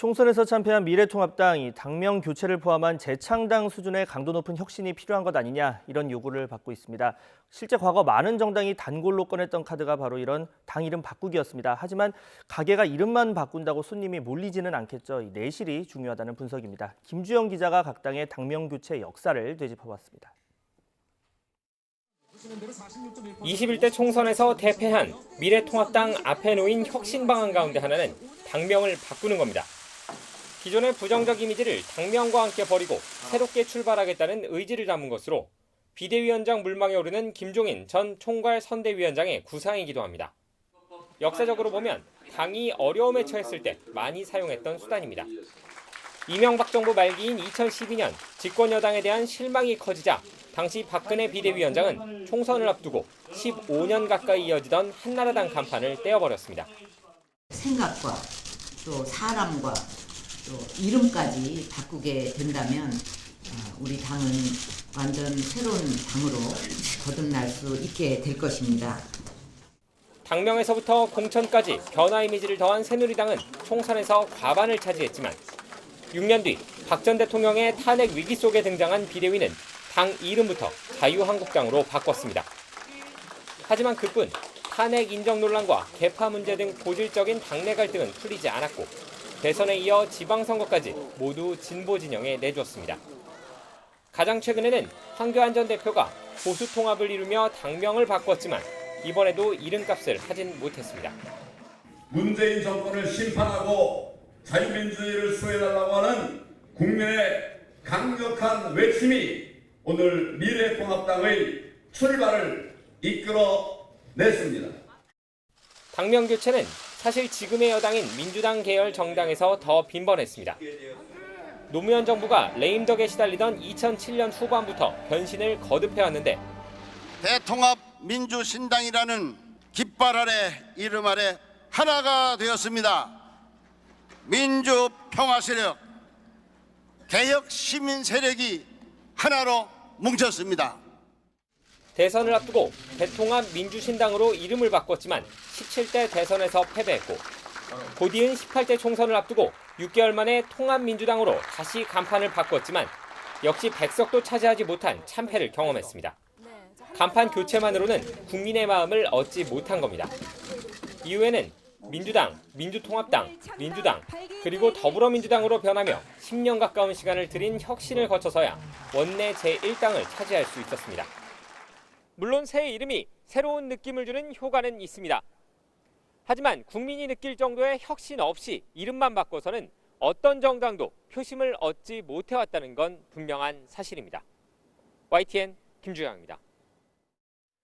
총선에서 참패한 미래통합당이 당명 교체를 포함한 재창당 수준의 강도 높은 혁신이 필요한 것 아니냐 이런 요구를 받고 있습니다. 실제 과거 많은 정당이 단골로 꺼냈던 카드가 바로 이런 당 이름 바꾸기였습니다. 하지만 가게가 이름만 바꾼다고 손님이 몰리지는 않겠죠. 이 내실이 중요하다는 분석입니다. 김주영 기자가 각 당의 당명 교체 역사를 되짚어봤습니다. 21대 총선에서 대패한 미래통합당 앞에 놓인 혁신 방안 가운데 하나는 당명을 바꾸는 겁니다. 기존의 부정적 이미지를 당명과 함께 버리고 새롭게 출발하겠다는 의지를 담은 것으로 비대위원장 물망에 오르는 김종인 전 총괄 선대위원장의 구상이기도 합니다. 역사적으로 보면 당이 어려움에 처했을 때 많이 사용했던 수단입니다. 이명박 정부 말기인 2012년 집권 여당에 대한 실망이 커지자 당시 박근혜 비대위원장은 총선을 앞두고 15년 가까이 이어지던 한나라당 간판을 떼어버렸습니다. 생각과 또 사람과 또 이름까지 바꾸게 된다면 우리 당은 완전 새로운 당으로 거듭날 수 있게 될 것입니다. 당명에서부터 공천까지 변화 이미지를 더한 새누리당은 총선에서 과반을 차지했지만 6년 뒤 박 전 대통령의 탄핵 위기 속에 등장한 비대위는 당 이름부터 자유한국당으로 바꿨습니다. 하지만 그뿐 탄핵 인정 논란과 개파 문제 등 고질적인 당내 갈등은 풀리지 않았고 대선에 이어 지방선거까지 모두 진보 진영에 내주었습니다. 가장 최근에는 황교안 전 대표가 보수 통합을 이루며 당명을 바꿨지만 이번에도 이름값을 하진 못했습니다. 문재인 정권을 심판하고 자유민주주의를 수호해달라고 하는 국민의 강력한 외침이 오늘 미래통합당의 출발을 이끌어냈습니다. 당명 교체는 사실 지금의 여당인 민주당 계열 정당에서 더 빈번했습니다. 노무현 정부가 레임덕에 시달리던 2007년 후반부터 변신을 거듭해왔는데 대통합 민주신당이라는 깃발 아래 이름 아래 하나가 되었습니다. 민주평화세력, 개혁시민세력이 하나로 뭉쳤습니다. 대선을 앞두고 대통합 민주신당으로 이름을 바꿨지만 17대 대선에서 패배했고 곧이은 18대 총선을 앞두고 6개월 만에 통합민주당으로 다시 간판을 바꿨지만 역시 백석도 차지하지 못한 참패를 경험했습니다. 간판 교체만으로는 국민의 마음을 얻지 못한 겁니다. 이후에는 민주당, 민주통합당, 민주당, 그리고 더불어민주당으로 변하며 10년 가까운 시간을 들인 혁신을 거쳐서야 원내 제1당을 차지할 수 있었습니다. 물론 새 이름이 새로운 느낌을 주는 효과는 있습니다. 하지만 국민이 느낄 정도의 혁신 없이 이름만 바꿔서는 어떤 정당도 표심을 얻지 못해왔다는 건 분명한 사실입니다. YTN 김주영입니다.